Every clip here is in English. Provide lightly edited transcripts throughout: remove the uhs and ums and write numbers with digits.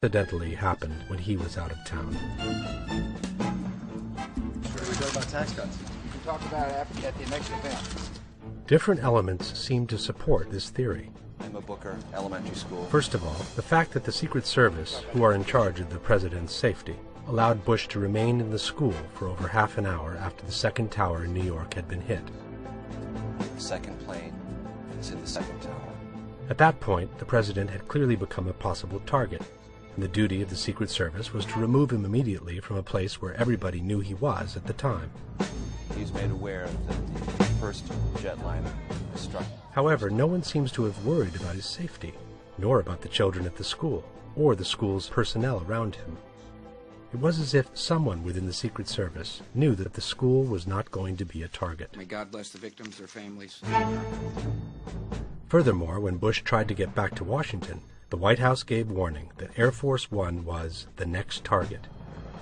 accidentally happened when he was out of town. Sure, we talk about tax cuts. You can talk about it at the next event. Different elements seem to support this theory. I'm a Booker Elementary School. First of all, the fact that the Secret Service, who are in charge of the president's safety, allowed Bush to remain in the school for over half an hour after the second tower in New York had been hit. The second plane is in the second tower. At that point, the president had clearly become a possible target, and the duty of the Secret Service was to remove him immediately from a place where everybody knew he was at the time. He was made aware that the first jetliner was struck. However, no one seems to have worried about his safety, nor about the children at the school, or the school's personnel around him. It was as if someone within the Secret Service knew that the school was not going to be a target. May God bless the victims, their families. Furthermore, when Bush tried to get back to Washington, the White House gave warning that Air Force One was the next target,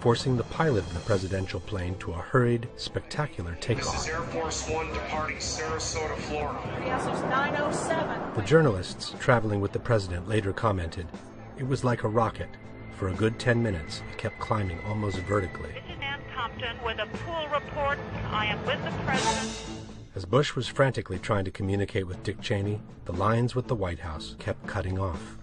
forcing the pilot of the presidential plane to a hurried, spectacular takeoff. This is Air Force One departing Sarasota, Florida. Yes, it's 907. The journalists traveling with the president later commented, "It was like a rocket. For a good 10 minutes, it kept climbing almost vertically." This is Ann Compton with a pool report. I am with the president. As Bush was frantically trying to communicate with Dick Cheney, the lines with the White House kept cutting off.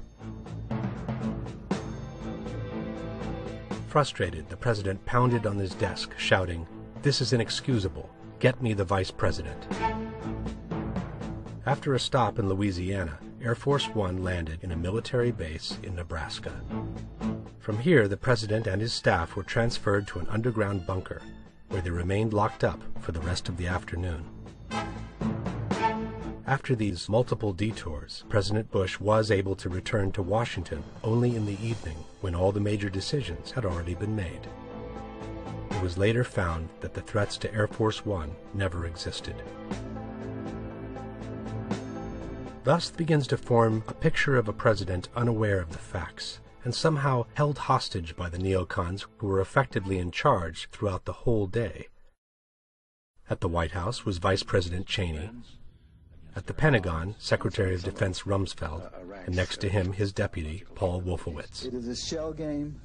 Frustrated, the president pounded on his desk, shouting, "This is inexcusable. Get me the vice president." After a stop in Louisiana, Air Force One landed in a military base in Nebraska. From here, the president and his staff were transferred to an underground bunker, where they remained locked up for the rest of the afternoon. After these multiple detours, President Bush was able to return to Washington only in the evening, when all the major decisions had already been made. It was later found that the threats to Air Force One never existed. Thus begins to form a picture of a president unaware of the facts, and somehow held hostage by the neocons who were effectively in charge throughout the whole day. At the White House was Vice President Cheney. At the Pentagon, Secretary of Defense Rumsfeld, and next to him his deputy, Paul Wolfowitz. It is a shell game.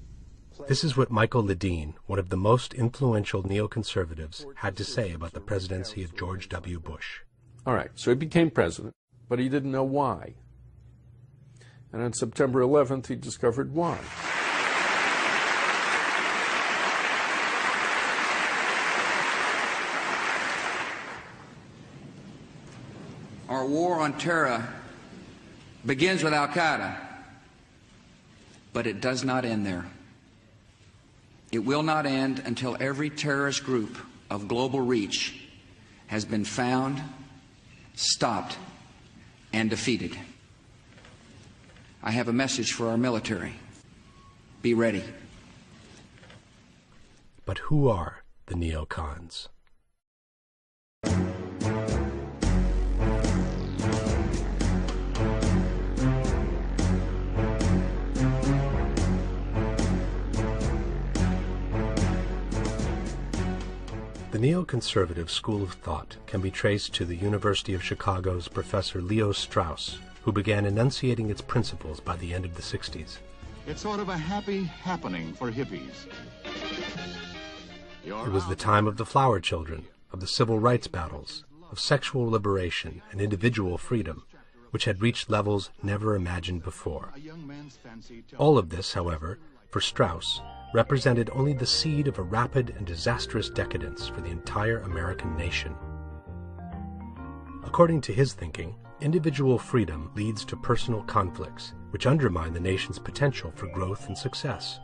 This is what Michael Ledeen, one of the most influential neoconservatives, had to say about the presidency of George W. Bush. All right, so he became president, but he didn't know why. And on September 11th, he discovered why. Our war on terror begins with Al-Qaeda, but it does not end there. It will not end until every terrorist group of global reach has been found, stopped, and defeated. I have a message for our military. Be ready. But who are the neocons? The neoconservative school of thought can be traced to the University of Chicago's Professor Leo Strauss, who began enunciating its principles by the end of the 60s. It's sort of a happy happening for hippies. It was the time of the flower children, of the civil rights battles, of sexual liberation and individual freedom, which had reached levels never imagined before. All of this, however, for Strauss, represented only the seed of a rapid and disastrous decadence for the entire American nation. According to his thinking, individual freedom leads to personal conflicts, which undermine the nation's potential for growth and success.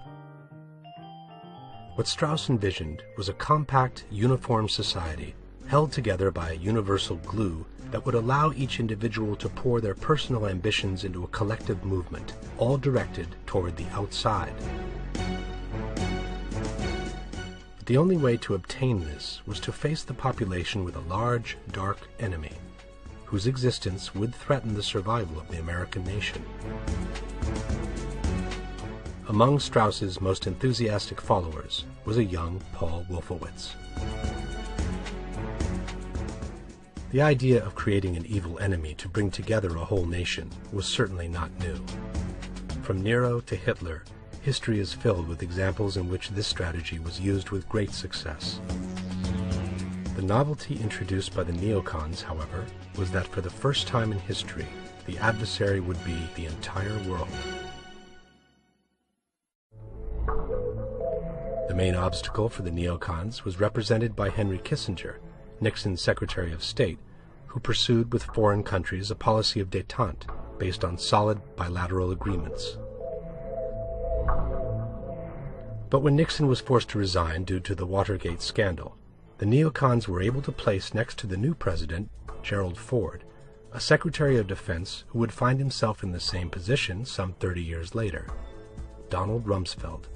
What Strauss envisioned was a compact, uniform society held together by a universal glue that would allow each individual to pour their personal ambitions into a collective movement, all directed toward the outside. But the only way to obtain this was to face the population with a large, dark enemy, whose existence would threaten the survival of the American nation. Among Strauss's most enthusiastic followers was a young Paul Wolfowitz. The idea of creating an evil enemy to bring together a whole nation was certainly not new. From Nero to Hitler, history is filled with examples in which this strategy was used with great success. The novelty introduced by the neocons, however, was that for the first time in history, the adversary would be the entire world. The main obstacle for the neocons was represented by Henry Kissinger, Nixon's Secretary of State, who pursued with foreign countries a policy of détente based on solid bilateral agreements. But when Nixon was forced to resign due to the Watergate scandal, the neocons were able to place next to the new president, Gerald Ford, a Secretary of Defense who would find himself in the same position some 30 years later, Donald Rumsfeld.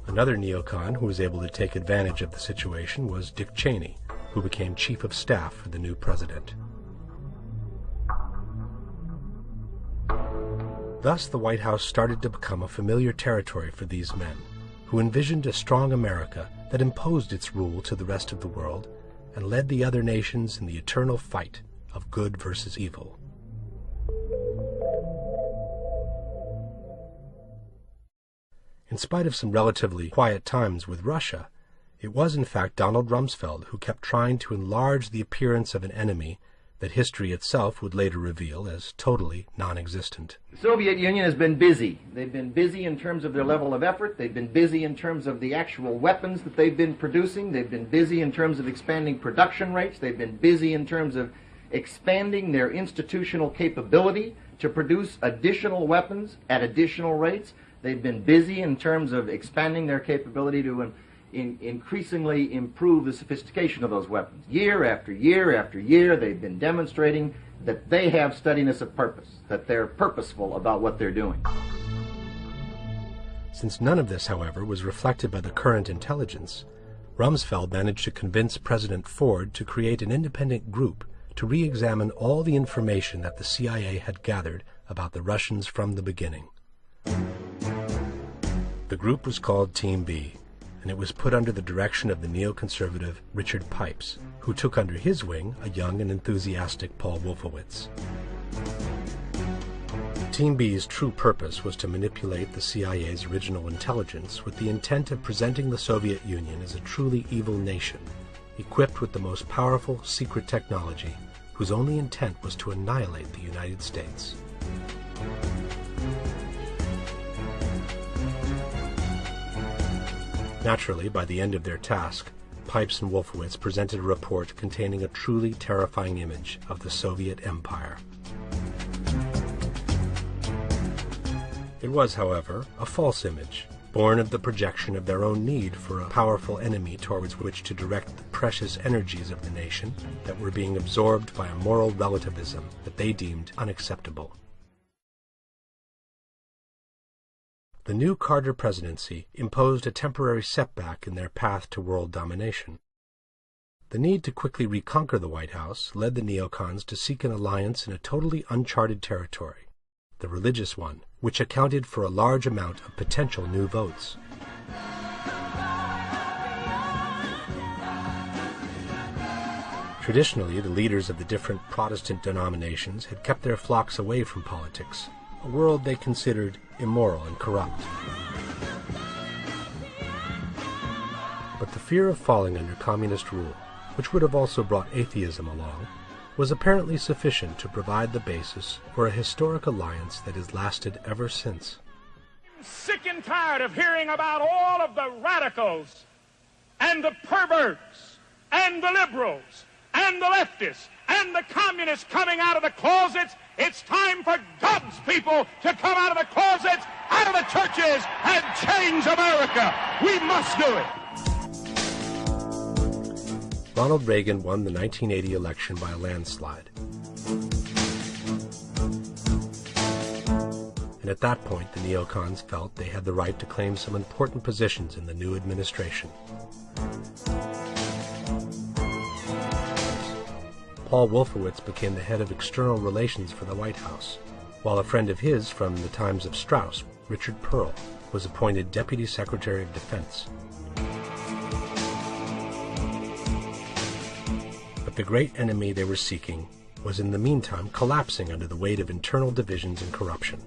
Another neocon who was able to take advantage of the situation was Dick Cheney, who became Chief of Staff for the new president. Thus, the White House started to become a familiar territory for these men, who envisioned a strong America that imposed its rule to the rest of the world and led the other nations in the eternal fight of good versus evil. In spite of some relatively quiet times with Russia, it was in fact Donald Rumsfeld who kept trying to enlarge the appearance of an enemy that history itself would later reveal as totally non-existent. The Soviet Union has been busy. They've been busy in terms of their level of effort. They've been busy in terms of the actual weapons that they've been producing. They've been busy in terms of expanding production rates. They've been busy in terms of expanding their institutional capability to produce additional weapons at additional rates. They've been busy in terms of expanding their capability to increasingly improve the sophistication of those weapons. Year after year after year, they've been demonstrating that they have steadiness of purpose, that they're purposeful about what they're doing. Since none of this, however, was reflected by the current intelligence, Rumsfeld managed to convince President Ford to create an independent group to re-examine all the information that the CIA had gathered about the Russians from the beginning. The group was called Team B, and it was put under the direction of the neoconservative Richard Pipes, who took under his wing a young and enthusiastic Paul Wolfowitz. Team B's true purpose was to manipulate the CIA's original intelligence with the intent of presenting the Soviet Union as a truly evil nation, equipped with the most powerful secret technology, whose only intent was to annihilate the United States. Naturally, by the end of their task, Pipes and Wolfowitz presented a report containing a truly terrifying image of the Soviet Empire. It was, however, a false image, born of the projection of their own need for a powerful enemy towards which to direct the precious energies of the nation that were being absorbed by a moral relativism that they deemed unacceptable. The new Carter presidency imposed a temporary setback in their path to world domination. The need to quickly reconquer the White House led the neocons to seek an alliance in a totally uncharted territory, the religious one, which accounted for a large amount of potential new votes. Traditionally, the leaders of the different Protestant denominations had kept their flocks away from politics, a world they considered immoral and corrupt. But the fear of falling under communist rule, which would have also brought atheism along, was apparently sufficient to provide the basis for a historic alliance that has lasted ever since. I'm sick and tired of hearing about all of the radicals and the perverts and the liberals and the leftists and the communists coming out of the closets. It's time for God's people to come out of the closets, out of the churches, and change America. We must do it. Ronald Reagan won the 1980 election by a landslide. And at that point, the neocons felt they had the right to claim some important positions in the new administration. Paul Wolfowitz became the head of external relations for the White House, while a friend of his from the times of Strauss, Richard Pearl, was appointed Deputy Secretary of Defense. But the great enemy they were seeking was in the meantime collapsing under the weight of internal divisions and corruption.